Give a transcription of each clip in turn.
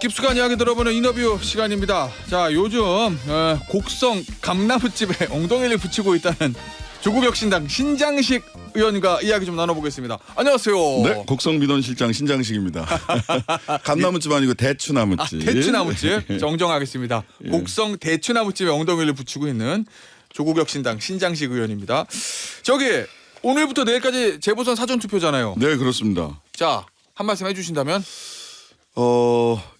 깊숙한 이야기 들어보는 인터뷰 시간입니다. 자, 요즘 곡성 감나무집에 엉덩이를 붙이고 있다는 조국혁신당 신장식 의원과 이야기 좀 나눠보겠습니다. 안녕하세요. 네, 곡성 민원실장 신장식입니다. 감나무집 아니고 대추나무집. 대추나무집 정정하겠습니다. 예. 곡성 대추나무집에 엉덩이를 붙이고 있는 조국혁신당 신장식 의원입니다. 저기 오늘부터 내일까지 재보선 사전투표잖아요. 네, 그렇습니다. 자, 한 말씀 해주신다면.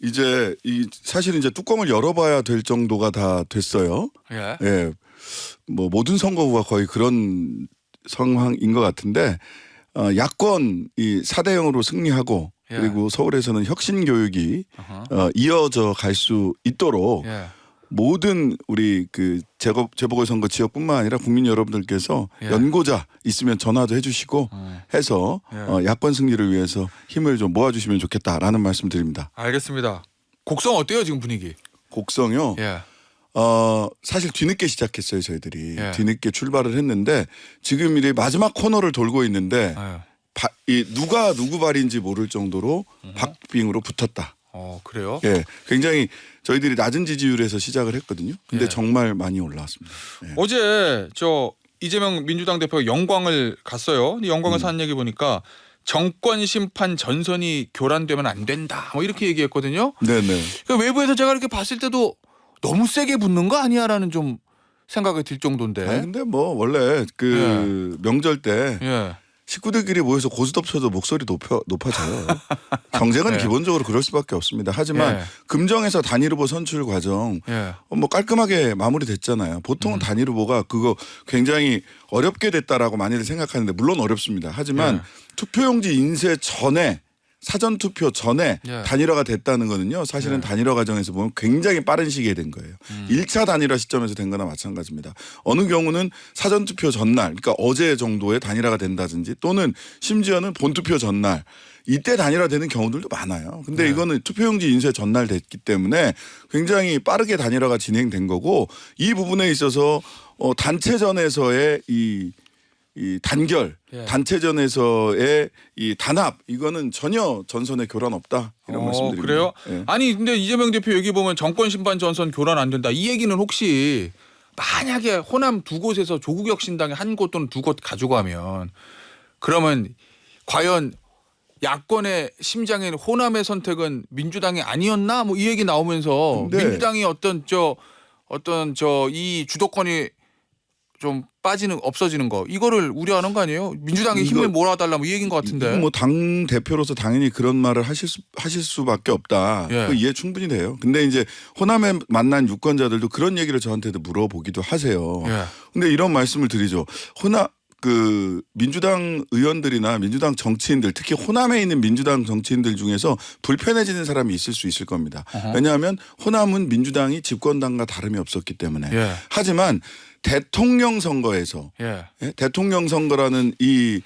이제 사실 이제 뚜껑을 열어봐야 될 정도가 다 됐어요. 예. 예, 뭐 모든 선거구가 거의 그런 상황인 것 같은데 야권이 4대 0으로 승리하고 예. 그리고 서울에서는 혁신 교육이 어허. 이어져 갈 수 있도록 예. 모든 우리 그 재보궐선거 지역뿐만 아니라 국민 여러분들께서 예. 연고자 있으면 전화도 해주시고 해서 예. 야권 승리를 위해서 힘을 좀 모아주시면 좋겠다라는 말씀드립니다. 알겠습니다. 곡성 어때요 지금 분위기? 곡성요. 예. 사실 뒤늦게 시작했어요 저희들이. 예. 뒤늦게 출발을 했는데 지금 이 마지막 코너를 돌고 있는데 아유. 누가 누구 발인지 모를 정도로 박빙으로 붙었다. 그래요? 예, 굉장히 저희들이 낮은 지지율에서 시작을 했거든요. 근데 예. 정말 많이 올라왔습니다. 예. 어제 저 이재명 민주당 대표가 영광을 갔어요. 근데 영광에서 한 얘기 보니까 정권 심판 전선이 교란되면 안 된다. 뭐 이렇게 얘기했거든요. 네네. 그러니까 외부에서 제가 이렇게 봤을 때도 너무 세게 붙는 거 아니야라는 좀 생각이 들 정도인데. 근데 뭐 원래 그 명절 때 예. 식구들끼리 모여서 고스톱 쳐도 목소리 높아져요. 경쟁은 예. 기본적으로 그럴 수밖에 없습니다. 하지만 예. 금정에서 단일 후보 선출 과정 예. 뭐 깔끔하게 마무리됐잖아요. 보통은 단일 후보가 그거 굉장히 어렵게 됐다라고 많이들 생각하는데 물론 어렵습니다. 하지만 예. 투표용지 인쇄 전에 사전 투표 전에 예. 단일화가 됐다는 거는요. 사실은 예. 단일화 과정에서 보면 굉장히 빠른 시기에 된 거예요. 1차 단일화 시점에서 된 거나 마찬가지입니다. 어느 경우는 사전 투표 전날 그러니까 어제 정도에 단일화가 된다든지 또는 심지어는 본투표 전날 이때 단일화되는 경우들도 많아요. 근데 네. 이거는 투표용지 인쇄 전날 됐기 때문에 굉장히 빠르게 단일화가 진행된 거고 이 부분에 있어서 단체전에서의 이 단결, 예. 단체전에서의 이 단합 이거는 전혀 전선에 교란 없다 이런 말씀드립니다. 그래요? 예. 아니 근데 이재명 대표 여기 보면 정권 심판 전선 교란 안 된다. 이 얘기는 혹시 만약에 호남 두 곳에서 조국혁신당이 한 곳 또는 두 곳 가져가면 그러면 과연 야권의 심장인 호남의 선택은 민주당이 아니었나? 뭐 이 얘기 나오면서 근데 민주당이 어떤 이 주도권이 좀 없어지는 거 이거를 우려하는 거 아니에요? 민주당이 힘을 이거- 몰아달라 뭐 이 얘기인 것 같은데. 뭐 당 대표로서 당연히 그런 말을 하실 수밖에 없다. 예. 그 이해 충분히 돼요. 근데 이제 호남에 만난 유권자들도 그런 얘기를 저한테도 물어보기도 하세요. 예. 근데 이런 말씀을 드리죠. 민주당 의원들이나 민주당 정치인들 특히 호남에 있는 민주당 정치인들 중에서 불편해지는 사람이 있을 수 있을 겁니다. 어허. 왜냐하면 호남은 민주당이 집권당과 다름이 없었기 때문에. 예. 하지만 대통령 선거에서 예. 대통령 선거라는 이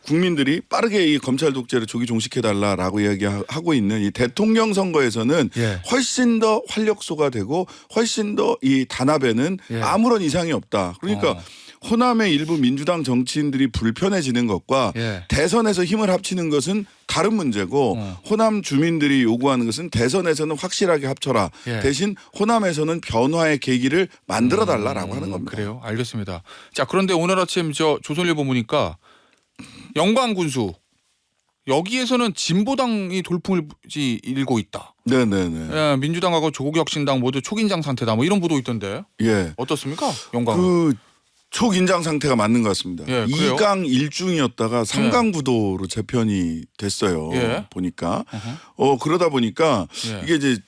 국민들이 빠르게 이 검찰 독재를 조기 종식해달라라고 이야기하고 있는 이 대통령 선거에서는 예. 훨씬 더 활력소가 되고 훨씬 더 이 단합에는 예. 아무런 이상이 없다. 그러니까 호남의 일부 민주당 정치인들이 불편해지는 것과 예. 대선에서 힘을 합치는 것은 다른 문제고 호남 주민들이 요구하는 것은 대선에서는 확실하게 합쳐라. 예. 대신 호남에서는 변화의 계기를 만들어 달라라고 하는 겁니다. 그래요? 알겠습니다. 자, 그런데 오늘 아침 조선일보 보니까 영광군수 여기에서는 진보당이 돌풍을 일고 있다. 네네네. 예, 민주당하고 조국혁신당 모두 초긴장 상태다. 뭐 이런 보도 있던데 예. 어떻습니까? 영광. 그 초긴장 상태가 맞는 것 같습니다. 예, 그래요? 2강 1중이었다가 3강 구도로 재편이 됐어요. 예. 보니까. 그러다 보니까 예. 이게 이제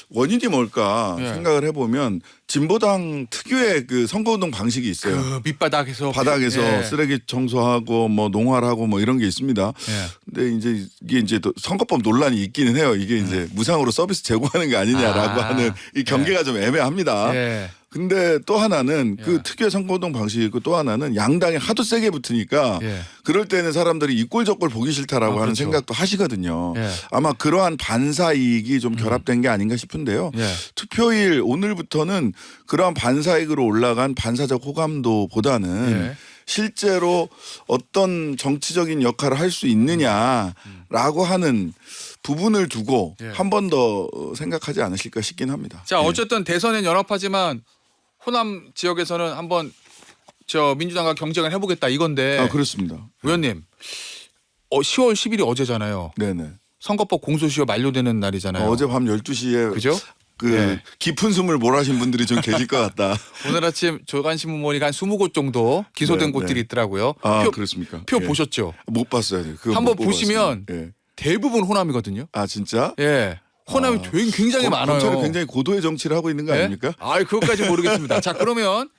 원인이 뭘까 예. 생각을 해보면 진보당 특유의 그 선거운동 방식이 있어요. 그 밑바닥에서 바닥에서 예. 쓰레기 청소하고 뭐 농활하고 뭐 이런 게 있습니다. 예. 근데 이제 이게 이제 또 선거법 논란이 있기는 해요. 이게 이제 무상으로 서비스 제공하는 게 아니냐라고 하는 이 경계가 좀 애매합니다. 예. 근데 또 하나는 예. 그 특유의 선거운동 방식이 있고 또 하나는 양당이 하도 세게 붙으니까 예. 그럴 때는 사람들이 이 꼴 저 꼴 보기 싫다라고 하는 그렇죠. 생각도 하시거든요. 예. 아마 그러한 반사 이익이 좀 결합된 게 아닌가 싶은데요. 예. 투표일 오늘부터는 그러한 반사익으로 올라간 반사적 호감도보다는 예. 실제로 어떤 정치적인 역할을 할 수 있느냐 라고 하는 부분을 두고 예. 한 번 더 생각하지 않으실까 싶긴 합니다. 자, 어쨌든 대선엔 연합하지만 호남 지역에서는 한번 저 민주당과 경쟁을 해보겠다 이건데. 아, 그렇습니다. 의원님, 10월 10일이 어제잖아요. 네네. 선거법 공소시효 만료되는 날이잖아요. 어제 밤 12시에 그죠? 그 예. 깊은 숨을 몰아신 분들이 좀 계실 것 같다. 오늘 아침 조간신문 보니까 한 20곳 정도 기소된 네, 곳들이 네. 있더라고요. 아, 표, 그렇습니까? 표 예. 보셨죠? 못 봤어요. 그거 한번 못 보시면 뽑았습니다. 예. 대부분 호남이거든요. 아, 진짜? 예. 호남이 굉장히 많아요. 검찰이 굉장히 고도의 정치를 하고 있는 거 예? 아닙니까? 아, 그것까지 모르겠습니다. 자, 그러면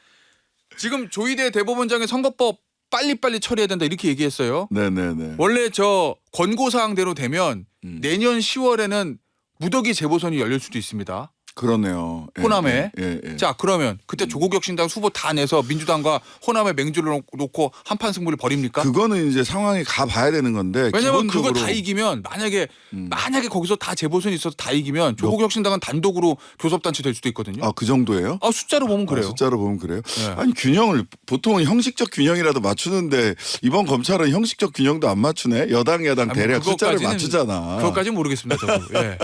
지금 조희대 대법원장이 선거법 빨리빨리 처리해야 된다 이렇게 얘기했어요. 네네네. 원래 저 권고사항대로 되면 내년 10월에는 무더기 재보선이 열릴 수도 있습니다. 그러네요. 예, 호남에. 예, 예. 자, 그러면 그때 조국혁신당 후보 다 내서 민주당과 호남의 맹주를 놓고 한판 승부를 벌입니까? 그거는 이제 상황이 가봐야 되는 건데. 왜냐면 기본적으로 그거 다 이기면 만약에 거기서 다 재보선이 있어서 다 이기면 조국혁신당은 단독으로 교섭단체 될 수도 있거든요. 아, 그 정도예요? 아, 숫자로 보면 그래요. 아, 숫자로 보면 그래요? 네. 아니 균형을 보통은 형식적 균형이라도 맞추는데 이번 검찰은 형식적 균형도 안 맞추네. 여당 야당 아니, 대략 숫자를 그것까지는- 맞추잖아. 그것까지는 모르겠습니다. 저도. 예.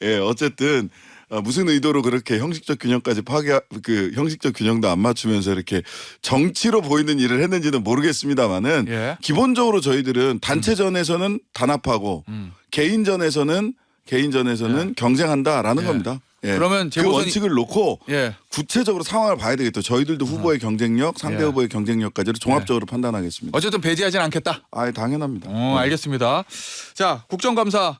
예, 어쨌든 무슨 의도로 그렇게 형식적 균형까지 그 형식적 균형도 안 맞추면서 이렇게 정치로 보이는 일을 했는지는 모르겠습니다만은 예. 기본적으로 저희들은 단체전에서는 단합하고 개인전에서는 경쟁한다라는 예. 겁니다. 예. 그러면 그 재보선이- 원칙을 놓고 예. 구체적으로 상황을 봐야 되겠죠. 저희들도 후보의 경쟁력, 상대 예. 후보의 경쟁력까지를 종합적으로 판단하겠습니다. 어쨌든 배제하진 않겠다. 아, 당연합니다. 알겠습니다. 자, 국정감사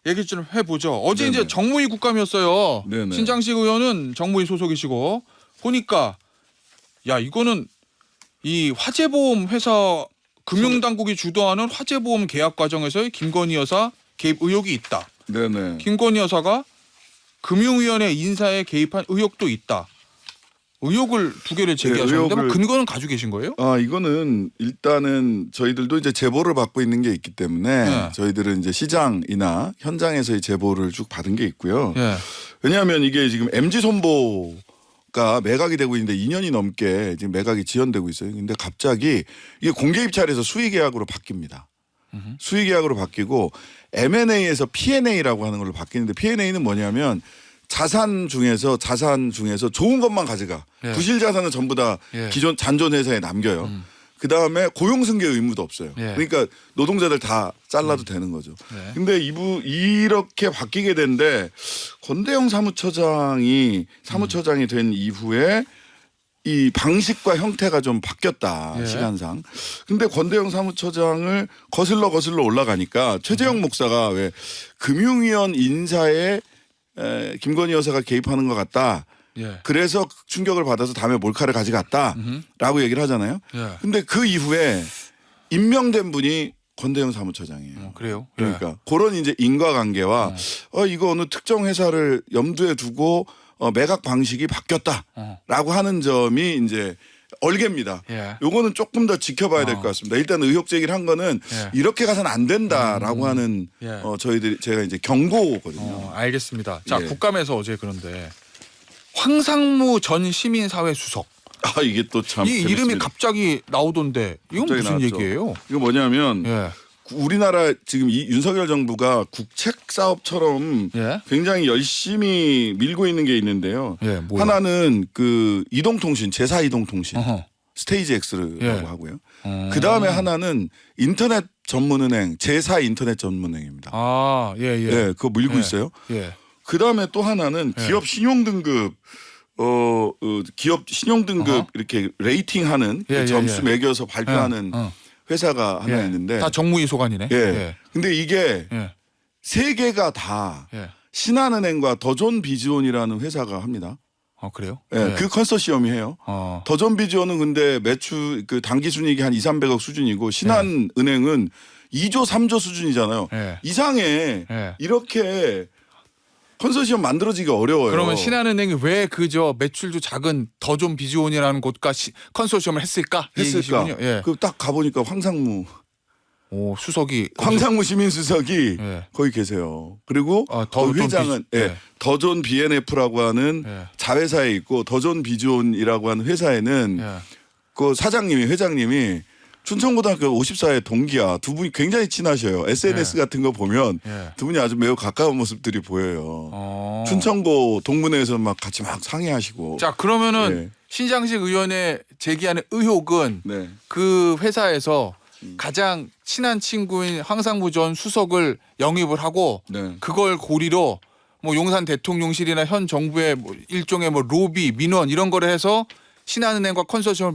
얘기 좀 해보죠. 어제 네네. 이제 정무위 국감이었어요. 네네. 신장식 의원은 정무위 소속이시고 보니까 야, 이거는 이 화재보험 회사 금융당국이 주도하는 화재보험 계약 과정에서의 김건희 여사 개입 의혹이 있다. 네네. 김건희 여사가 금융위원회 인사에 개입한 의혹도 있다. 의혹을 두 개를 제기하셨는데 뭐 의혹을- 근거는 가지고 계신 거예요? 아, 이거는 일단은 저희들도 이제 제보를 받고 있는 게 있기 때문에 네. 저희들은 이제 시장이나 현장에서의 제보를 쭉 받은 게 있고요. 예. 왜냐하면 이게 지금 MG 손보가 매각이 되고 있는데 2년이 넘게 지금 매각이 지연되고 있어요. 근데 갑자기 이게 공개 입찰에서 수의 계약으로 바뀝니다. 수의 계약으로 바뀌고 M&A에서 P&A라고 하는 걸로 바뀌는데 P&A는 뭐냐면 자산 중에서 좋은 것만 가져가. 예. 부실 자산은 전부 다 예. 기존 잔존 회사에 남겨요. 그다음에 고용 승계 의무도 없어요. 예. 그러니까 노동자들 다 잘라도 되는 거죠. 네. 근데 이렇게 바뀌게 된데 권대영 사무처장이 된 이후에 이 방식과 형태가 좀 바뀌었다. 예. 시간상. 근데 권대영 사무처장을 거슬러 올라가니까 최재형 목사가 왜 금융위원 인사에 김건희 여사가 개입하는 것 같다. 예. 그래서 충격을 받아서 다음에 몰카를 가져갔다라고 얘기를 하잖아요. 예. 근데 그 이후에 임명된 분이 권대영 사무처장이에요. 그래요. 예. 그러니까 그런 이제 인과관계와 이거 어느 특정 회사를 염두에 두고 매각 방식이 바뀌었다라고 하는 점이 이제 얼개입니다. 예. 요거는 조금 더 지켜봐야 될 것 같습니다. 일단 의혹 제기를 한 거는 예. 이렇게 가서는 안 된다라고 하는 예. 제가 이제 경고거든요. 알겠습니다. 자, 예. 국감에서 어제 그런데 황상무 전 시민사회 수석 아, 이게 또 참 이 이름이 갑자기 나오던데 이건 갑자기 무슨 나왔죠. 얘기예요? 이거 뭐냐면 예. 우리나라 지금 이 윤석열 정부가 국책 사업처럼 예. 굉장히 열심히 밀고 있는 게 있는데요. 예, 뭐야? 하나는 그 이동통신, 제사 이동통신, 어허. 스테이지 X라고 예. 하고요. 그 다음에 하나는 인터넷 전문은행, 제사 인터넷 전문은행입니다. 아, 예, 예. 예, 그거 밀고 예. 있어요. 예. 그 다음에 또 하나는 예. 기업 신용등급, 기업 신용등급 어허. 이렇게 레이팅하는 예, 예, 점수 예. 매겨서 발표하는 회사가 하나 예. 있는데. 다 정무위 소관이네. 예. 예. 근데 이게 예. 세 개가 다 예. 신한은행과 더존 비즈온이라는 회사가 합니다. 그래요? 예, 그 컨소시엄이 해요. 더존 비즈온은 근데 매출 그 당기 순이익이 한 2, 300억 수준이고 신한은행은 2조, 3조 수준이잖아요. 예. 이상해. 예. 이렇게 컨소시엄 만들어지기 어려워요. 그러면 신한은행이 왜 그저 매출도 작은 더존 비즈온이라는 곳과 컨소시엄을 했을까? 이 했을까? 얘기시군요. 예. 그 딱 가보니까 황상무 수석이 시민수석이 예. 거기 계세요. 그리고 더존 그 회장은 비즈- 예, 예. 더존 BNF라고 하는 예. 자회사에 있고 더존 비즈온이라고 하는 회사에는 예. 그 회장님이 춘천고등학교 54의 동기야. 두 분이 굉장히 친하셔요. SNS 같은 거 보면 예. 두 분이 아주 매우 가까운 모습들이 보여요. 춘천고 동문회에서 막 같이 막 상의하시고. 자 그러면은 예. 신장식 의원의 제기하는 의혹은 네. 그 회사에서 가장 친한 친구인 황상무 전 수석을 영입을 하고 네. 그걸 고리로 뭐 용산 대통령실이나 현 정부의 뭐 일종의 뭐 로비 민원 이런 거를 해서 신한은행과 컨소시엄을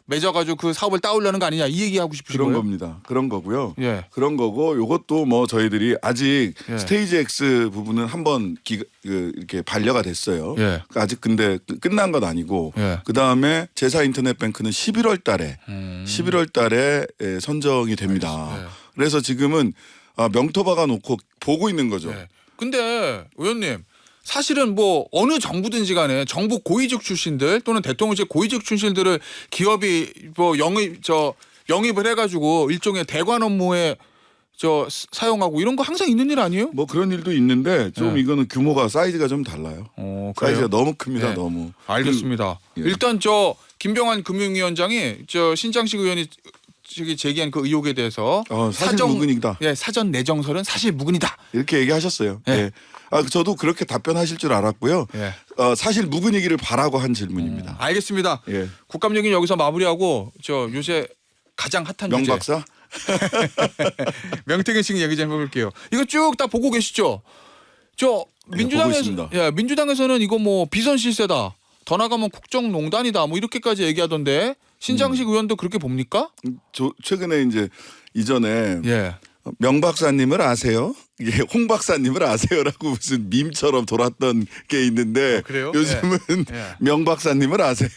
맺어가지고 그 사업을 따오려는 거 아니냐 이 얘기하고 싶으신 그런 거예요? 겁니다. 그런 거고요. 예. 그런 거고 요것도 뭐 저희들이 아직 예. 스테이지 X 부분은 한번 이렇게 반려가 됐어요. 예. 아직 근데 끝난 건 아니고 예. 그다음에 제사 인터넷뱅크는 11월 달에 11월 달에 선정이 됩니다. 알겠습니다. 예. 그래서 지금은 명토 박아 놓고 보고 있는 거죠. 네. 근데 의원님 사실은 뭐 어느 정부든지 간에 정부 고위직 출신들 또는 대통령실 고위직 출신들을 기업이 뭐 영입을 해가지고 일종의 대관 업무에 사용하고 이런 거 항상 있는 일 아니에요? 뭐 그런 일도 있는데 좀 네. 이거는 규모가 사이즈가 좀 달라요. 그래요? 사이즈가 너무 큽니다. 네. 너무. 알겠습니다. 예. 일단 김병환 금융위원장이 신장식 의원이 제기한 그 의혹에 대해서 사실 무근이다. 예, 사전 내정설은 사실 무근이다. 이렇게 얘기하셨어요. 예. 예. 저도 그렇게 답변하실 줄 알았고요. 예. 사실 무근이기를 바라고 한 질문입니다. 알겠습니다. 예. 국감 얘기는 여기서 마무리하고 요새 가장 핫한 주제 명박사? 명태균 씨 얘기 좀 해볼게요. 이거 쭉 다 보고 계시죠? 보고 있습니다. 민주당에서는 이거 뭐 비선 실세다. 더 나가면 국정농단이다. 뭐 이렇게까지 얘기하던데 신장식 의원도 그렇게 봅니까? 최근에 이전에 예. 명 박사님을 아세요? 이게 홍 박사님을 아세요라고 무슨 밈처럼 돌았던 게 있는데 그래요? 요즘은 예. 명 박사님을 아세요?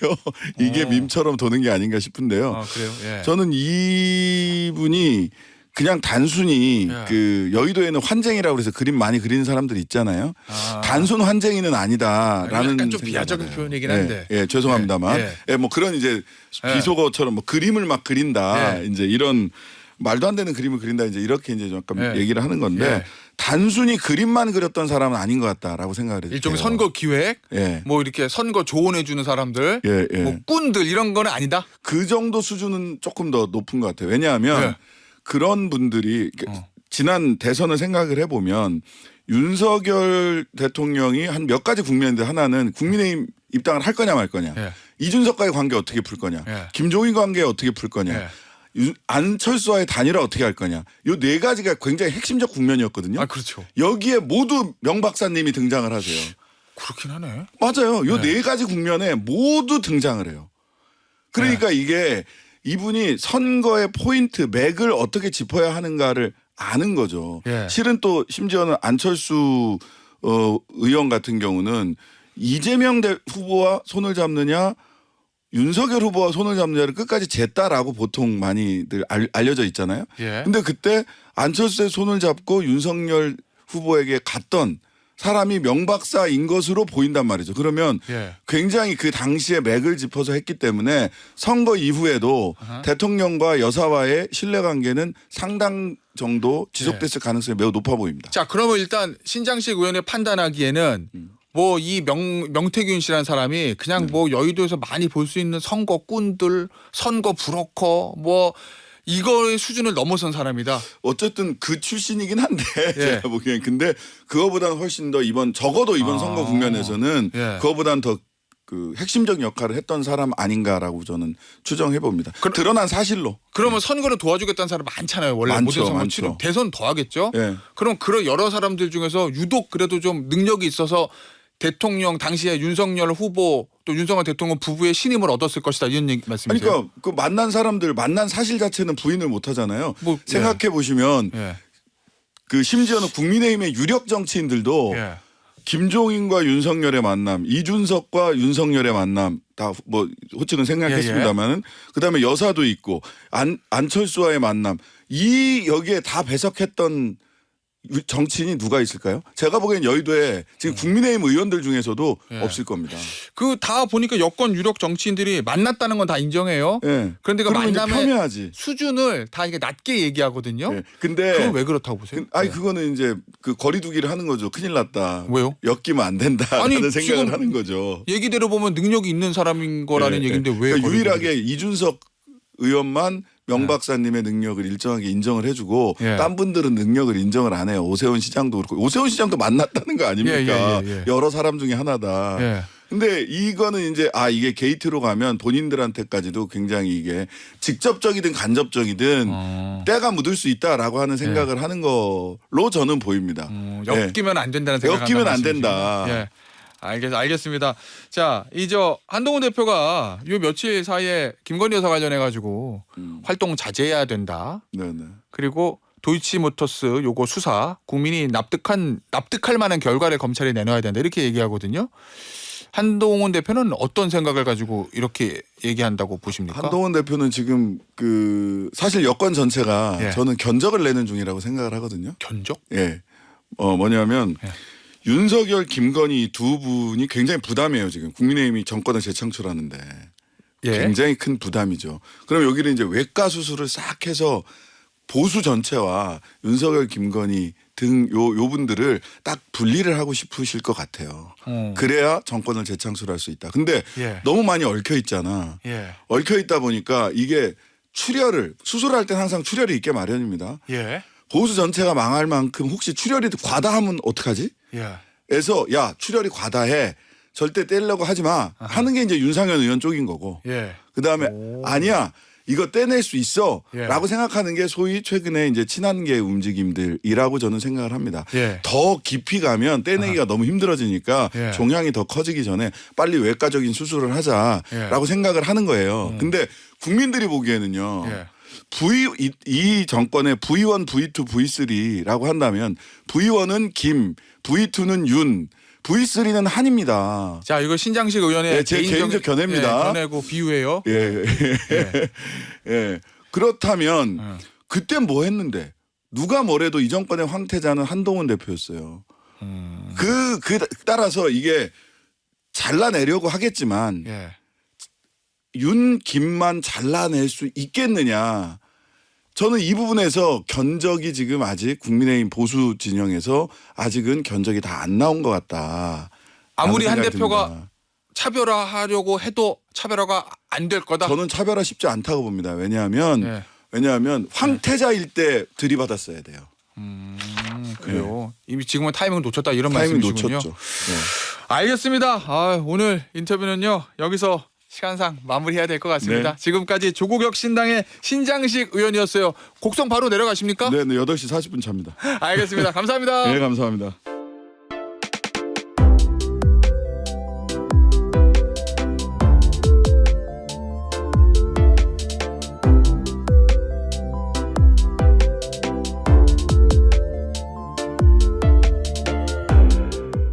이게 오. 밈처럼 도는 게 아닌가 싶은데요. 그래요? 예. 저는 이분이 그냥 단순히 예. 그 여의도에는 환쟁이라고 그래서 그림 많이 그리는 사람들 있잖아요. 단순 환쟁이는 아니다라는 약간 좀 생각을 비하적인 해요. 표현이긴 한데. 예, 죄송합니다만 예. 예, 뭐 그런 이제 예. 비속어처럼 뭐 그림을 막 그린다 예. 이제 이런 말도 안 되는 그림을 그린다 이제 이렇게 이제 약간 예. 얘기를 하는 건데 예. 단순히 그림만 그렸던 사람은 아닌 것 같다라고 생각을 해요. 일종의 선거 기획, 예. 뭐 이렇게 선거 조언해 주는 사람들, 예, 예. 뭐 꾼들 이런 거는 아니다. 그 정도 수준은 조금 더 높은 것 같아요. 왜냐하면 예. 그런 분들이 지난 대선을 생각을 해보면 윤석열 대통령이 한 몇 가지 국면인데 하나는 국민의힘 입당을 할 거냐 말 거냐. 예. 이준석과의 관계 어떻게 풀 거냐. 예. 김종인 관계 어떻게 풀 거냐. 예. 안철수와의 단일화 어떻게 할 거냐. 요 네 가지가 굉장히 핵심적 국면이었거든요. 그렇죠. 여기에 모두 명 박사님이 등장을 하세요. 그렇긴 하네. 맞아요. 요 네. 네 가지 국면에 모두 등장을 해요. 그러니까 이게 이분이 선거의 포인트 맥을 어떻게 짚어야 하는가를 아는 거죠. 예. 실은 또 심지어는 안철수 의원 같은 경우는 이재명 후보와 손을 잡느냐 윤석열 후보와 손을 잡느냐를 끝까지 쟀다라고 보통 많이들 알려져 있잖아요. 예. 근데 그때 안철수의 손을 잡고 윤석열 후보에게 갔던 사람이 명박사인 것으로 보인단 말이죠. 그러면 예. 굉장히 그 당시에 맥을 짚어서 했기 때문에 선거 이후에도 대통령과 여사와의 신뢰관계는 상당 정도 지속됐을 가능성이 매우 높아 보입니다. 자, 그러면 일단 신장식 의원의 판단하기에는 뭐 이 명태균 씨라는 사람이 그냥 뭐 여의도에서 많이 볼 수 있는 선거꾼들, 선거 브로커 뭐 이거의 수준을 넘어선 사람이다. 어쨌든 그 출신이긴 한데 예. 제가 보기엔 근데 그거보다는 훨씬 더 적어도 이번 선거 국면에서는 예. 그거보다는 더 그 핵심적 역할을 했던 사람 아닌가라고 저는 추정해 봅니다. 드러난 사실로. 그러면 선거를 도와주겠다는 사람 많잖아요. 원래 많죠, 모든 선거 많죠. 치료 대선 더 하겠죠. 예. 그럼 그런 여러 사람들 중에서 유독 그래도 좀 능력이 있어서 대통령 당시에 윤석열 후보 또 윤석열 대통령 부부의 신임을 얻었을 것이다 이런 말씀이세요? 그러니까 그 만난 사람들 만난 사실 자체는 부인을 못 하잖아요. 뭐, 생각해 보시면 예. 그 심지어는 국민의힘의 유력 정치인들도 예. 김종인과 윤석열의 만남, 이준석과 윤석열의 만남 다 뭐 호칭은 생략했습니다만은 그다음에 여사도 있고 안철수와의 만남 여기에 다 배석했던 정치인이 누가 있을까요? 제가 보기엔 여의도에 지금 국민의힘 의원들 중에서도 예. 없을 겁니다. 그 다 보니까 여권 유력 정치인들이 만났다는 건 다 인정해요. 예. 그런데 그 그러면 이제 만남의 폄훼하지. 수준을 다 이게 낮게 얘기하거든요. 예. 근데 그건 왜 그렇다고 보세요? 아니 네. 그거는 이제 그 거리두기를 하는 거죠. 큰일 났다. 왜요? 엮이면 안 된다라는 아니, 생각을 지금 하는 거죠. 얘기대로 보면 능력이 있는 사람인 거라는 예, 얘기인데 예. 왜 그러니까 거리두기를- 유일하게 이준석 의원만 명 박사님의 능력을 일정하게 인정을 해주고 예. 딴 분들은 능력을 인정을 안 해요. 오세훈 시장도 그렇고 오세훈 시장도 만났다는 거 아닙니까? 예. 여러 사람 중에 하나다. 예. 근데 이거는 이제 이게 게이트로 가면 본인들한테까지도 굉장히 이게 직접적이든 간접적이든 때가 묻을 수 있다라고 하는 생각을 하는 걸로 저는 보입니다. 엮이면 안 된다는 생각. 엮이면 안 된다. 예. 알겠습니다. 자, 한동훈 대표가 요 며칠 사이에 김건희 여사 관련해 가지고 활동 자제해야 된다. 네네. 그리고 도이치모터스 요거 수사 국민이 납득할 만한 결과를 검찰이 내놔야 된다 이렇게 얘기하거든요. 한동훈 대표는 어떤 생각을 가지고 이렇게 얘기한다고 보십니까? 한동훈 대표는 지금 사실 여권 전체가 예. 저는 견적을 내는 중이라고 생각을 하거든요. 견적? 예. 뭐냐면 예. 윤석열, 김건희 두 분이 굉장히 부담이에요. 지금 국민의힘이 정권을 재창출하는데 예. 굉장히 큰 부담이죠. 그럼 여기를 이제 외과 수술을 싹 해서 보수 전체와 윤석열, 김건희 등 요 분들을 딱 분리를 하고 싶으실 것 같아요. 그래야 정권을 재창출할 수 있다. 근데 예. 너무 많이 얽혀 있잖아. 예. 얽혀 있다 보니까 이게 수술할 때 항상 출혈이 있게 마련입니다. 예. 보수 전체가 망할 만큼 혹시 출혈이 과다하면 어떡하지? 예. 그래서 야 출혈이 과다해 절대 떼려고 하지 마 하는 게 이제 윤상현 의원 쪽인 거고 예. 그다음에 아니야 이거 떼낼 수 있어 예. 라고 생각하는 게 소위 최근에 이제 친한계 움직임들이라고 저는 생각을 합니다. 예. 더 깊이 가면 떼내기가 너무 힘들어지니까 예. 종양이 더 커지기 전에 빨리 외과적인 수술을 하자라고 생각을 하는 거예요. 근데 국민들이 보기에는요. 예. 이 정권의 V1, V2, V3라고 한다면 V1은 김, V2는 윤, V3는 한입니다. 자, 이거 신장식 의원의 예, 제 개인적 견해입니다. 예, 견해고 비유예요. 예. 예. 그렇다면 그때 뭐 했는데 누가 뭐래도 이 정권의 황태자는 한동훈 대표였어요. 따라서 이게 잘라내려고 하겠지만 예. 윤, 김만 잘라낼 수 있겠느냐. 저는 이 부분에서 견적이 지금 아직 국민의힘 보수 진영에서 아직은 견적이 다 안 나온 것 같다. 아무리 한 생각이 대표가 듭니다. 차별화하려고 해도 차별화가 안 될 거다. 저는 차별화 쉽지 않다고 봅니다. 왜냐하면 황태자일 때 들이받았어야 돼요. 그래요. 이미 지금은 타이밍을 놓쳤다 이런 타이밍 말씀이시군요. 놓쳤죠. 네. 알겠습니다. 오늘 인터뷰는요. 여기서 시간상 마무리해야 될 것 같습니다. 네. 지금까지 조국혁 신당의 신장식 의원이었어요. 곡성 바로 내려가십니까? 네, 8시 40분 차입니다. 알겠습니다. 감사합니다. 네, 감사합니다.